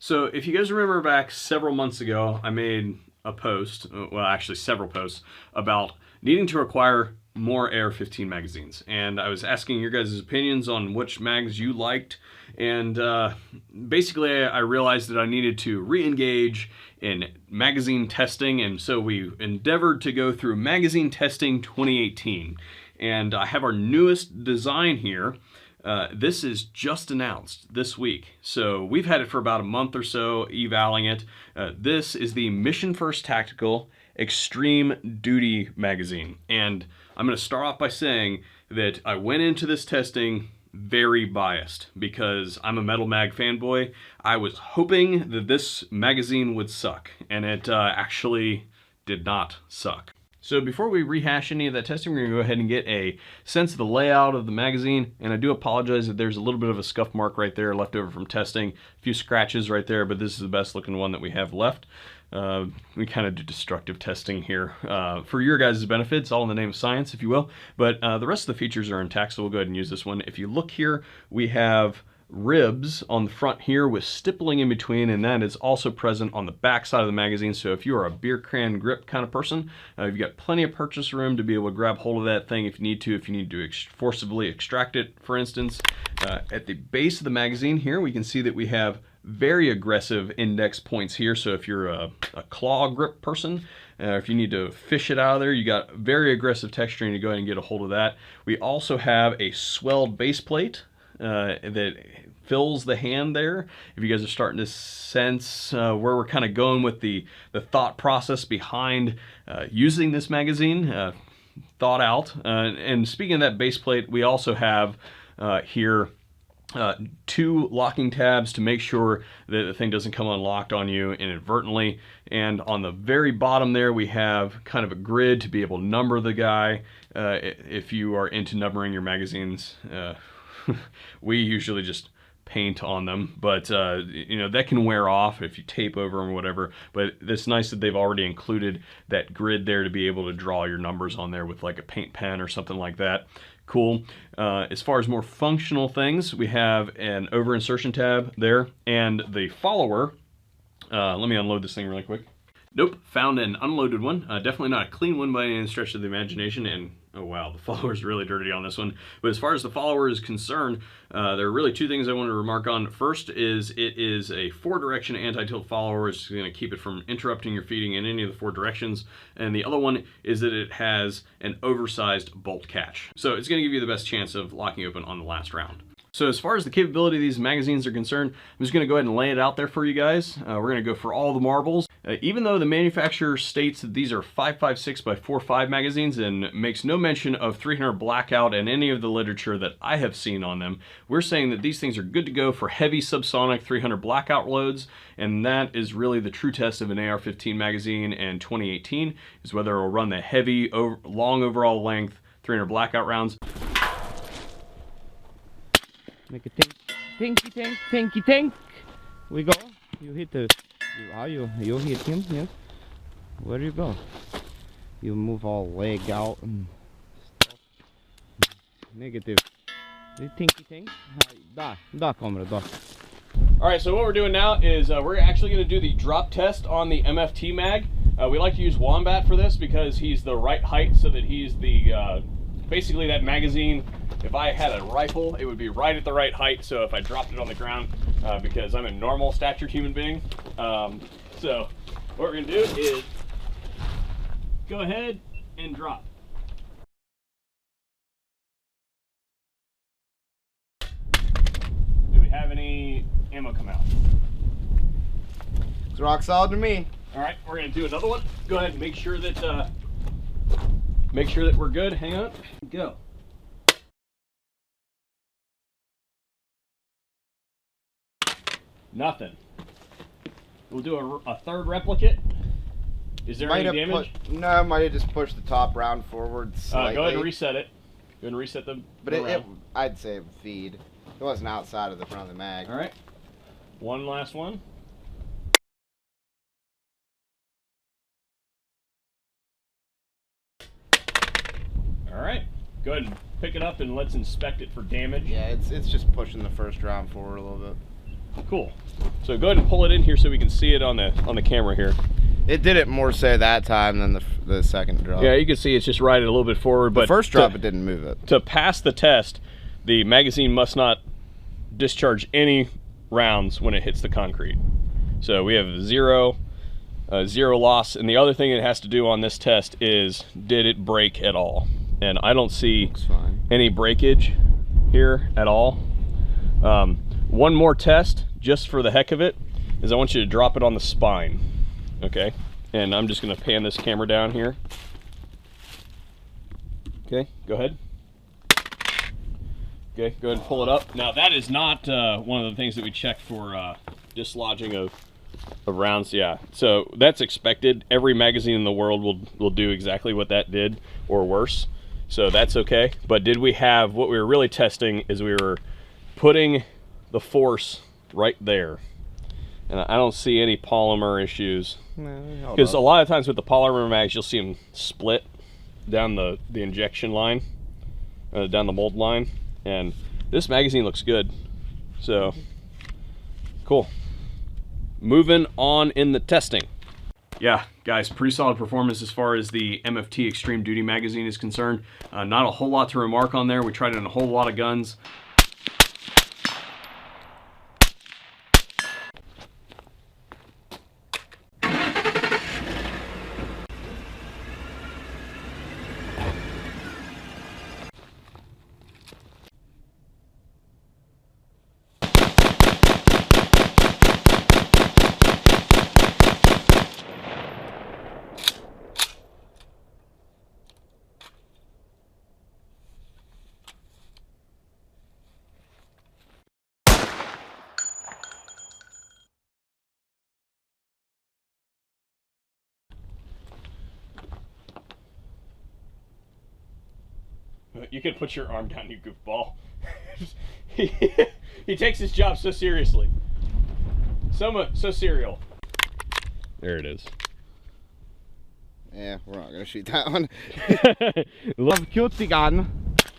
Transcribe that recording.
So if you guys remember back several months ago, I made a post, well actually several posts, about needing to require more AR-15 magazines. And I was asking your guys' opinions on which mags you liked. And basically I realized that I needed to re-engage in magazine testing. And so we endeavored to go through Magazine Testing 2018. And I have our newest design here. This is just announced this week. So we've had it for about a month or so, evaling it. This is the Mission First Tactical Extreme Duty magazine. And I'm going to start off by saying that I went into this testing very biased because I'm a Metal Mag fanboy. I was hoping that this magazine would suck, and it actually did not suck. So before we rehash any of that testing, we're going to go ahead and get a sense of the layout of the magazine. And I do apologize that there's a little bit of a scuff mark right there left over from testing. A few scratches right there, but this is the best looking one that we have left. We kind of do destructive testing here for your guys' benefits, all in the name of science, if you will. But the rest of the features are intact, so we'll go ahead and use this one. If you look here, we have ribs on the front here with stippling in between, and that is also present on the back side of the magazine. So if you are a beer can grip kind of person, you've got plenty of purchase room to be able to grab hold of that thing if you need to forcibly extract it, for instance. At the base of the magazine here, we can see that we have very aggressive index points here. So if you're a claw grip person, if you need to fish it out of there, you got very aggressive texturing to go ahead and get a hold of that. We also have a swelled base plate that fills the hand there. If you guys are starting to sense where we're kind of going with the thought process behind using this magazine, thought out. And speaking of that base plate, we also have here two locking tabs to make sure that the thing doesn't come unlocked on you inadvertently. And on the very bottom there, we have kind of a grid to be able to number the guy. If you are into numbering your magazines, we usually just paint on them, but you know, that can wear off if you tape over them or whatever. But it's nice that they've already included that grid there to be able to draw your numbers on there with like a paint pen or something like that. Cool. As far as more functional things, we have an over insertion tab there, and the follower. Let me unload this thing really quick. Nope, found an unloaded one. Definitely not a clean one by any stretch of the imagination, and oh wow, the follower's really dirty on this one. But as far as the follower is concerned, there are really two things I want to remark on. First is it is a 4-direction anti-tilt follower, which is going to keep it from interrupting your feeding in any of the 4 directions. And the other one is that it has an oversized bolt catch. So it's going to give you the best chance of locking open on the last round. So as far as the capability of these magazines are concerned, I'm just going to go ahead and lay it out there for you guys. We're going to go for all the marbles. Even though the manufacturer states that these are 5.56 by 4.5 magazines and makes no mention of 300 blackout in any of the literature that I have seen on them, we're saying that these things are good to go for heavy subsonic 300 blackout loads, and that is really the true test of an AR-15 magazine in 2018, is whether it will run the heavy, long overall length 300 blackout rounds. Make a tinky tank, tinky tank. We go. You hit the. You hit him. Yes. Where do you go? You move all leg out and stuff. Negative. The tinky tank. Da kommer da. All right. So what we're doing now is we're actually going to do the drop test on the Mft Mag. We like to use Wombat for this because he's the right height, so that he's the basically that magazine. If I had a rifle, it would be right at the right height, so if I dropped it on the ground, because I'm a normal statured human being. So what we're going to do is go ahead and drop. Do we have any ammo come out? It's rock solid to me. All right, we're going to do another one. Go ahead and make sure that we're good. Hang on. Go. Nothing. We'll do a third replicate. Is there any damage? No, I might have just pushed the top round forward slightly. Go ahead and reset it. Go ahead and reset the round. I'd say it would feed. It wasn't outside of the front of the mag. All right. One last one. All right. Go ahead and pick it up and let's inspect it for damage. Yeah, it's just pushing the first round forward a little bit. Cool. So go ahead and pull it in here so we can see it on the camera here. It did it more so that time than the second drop. Yeah, you can see it's just riding a little bit forward. But the first drop, it didn't move it. To pass the test, the magazine must not discharge any rounds when it hits the concrete. So we have zero loss. And the other thing it has to do on this test is, did it break at all? And I don't see any breakage here at all. One more test, just for the heck of it, is I want you to drop it on the spine. Okay, and I'm just going to pan this camera down here. Okay, go ahead. Okay, go ahead and pull it up. Now that is not one of the things that we check for dislodging of rounds. Yeah, so that's expected. Every magazine in the world will do exactly what that did or worse. So that's okay. But did we have, what we were really testing is we were putting the force right there. And I don't see any polymer issues. Because a lot of times with the polymer mags, you'll see them split down the injection line, down the mold line. And this magazine looks good. So, cool. Moving on in the testing. Yeah, guys, pretty solid performance as far as the MFT Extreme Duty magazine is concerned. Not a whole lot to remark on there. We tried it on a whole lot of guns. You can put your arm down, you goofball. he takes his job so seriously. So serial. There it is. Yeah, we're not gonna shoot that one. Love cutesy gun.